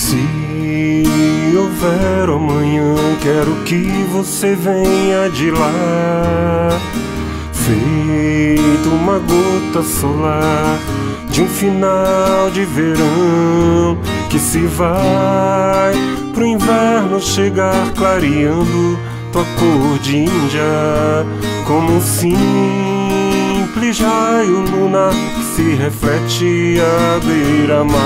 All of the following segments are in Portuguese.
Se houver amanhã, quero que você venha de lá, feito uma gota solar de um final de verão que se vai pro inverno chegar, clareando tua cor de Índia, como um simples raio lunar que se reflete à beira-mar.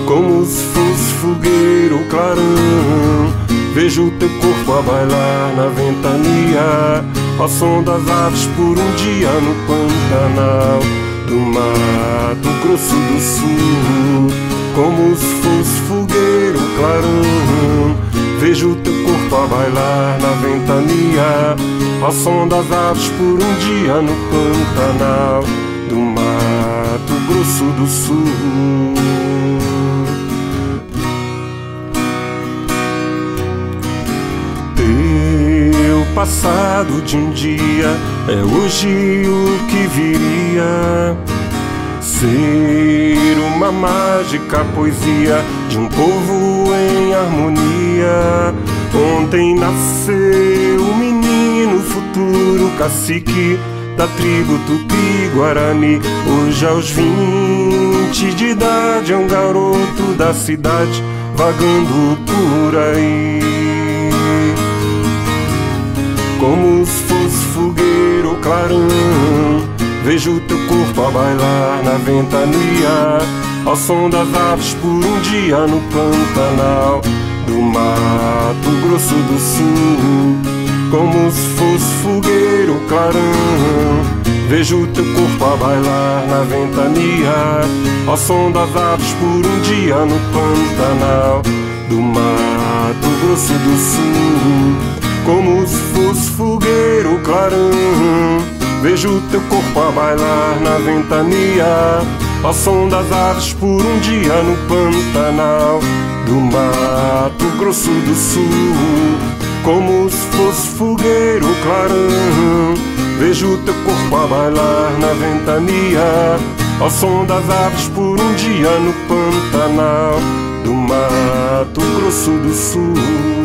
Como se fosse fogueira ou clarão, vejo teu corpo a bailar na ventania, ao som das aves por um dia no Pantanal do Mato Grosso do Sul. Como se fosse fogueira ou clarão, vejo teu corpo a bailar na ventania, ao som das aves por um dia no Pantanal do Mato Grosso do Sul. Teu passado de um dia é hoje o que viria ser uma mágica poesia de um povo em harmonia. Ontem nasceu o menino futuro, cacique da tribo Tupi-Guarani. Hoje aos 20 de idade é um garoto da cidade vagando por aí. Como se fosse fogueira ou clarão, vejo teu corpo a bailar na ventania, ao som das aves por um dia no Pantanal do Mato Grosso do Sul. Como se fosse fogueira ou clarão, vejo teu corpo a bailar na ventania, ao som das aves por um dia no Pantanal do Mato Grosso do Sul. Como se fosse fogueira ou clarão, vejo teu corpo a bailar na ventania, ao som das aves por um dia no Pantanal do Mato Grosso do Sul. Como se fosse fogueira ou clarão, vejo teu corpo a bailar na ventania, ao som das aves por um dia no Pantanal do Mato Grosso do Sul.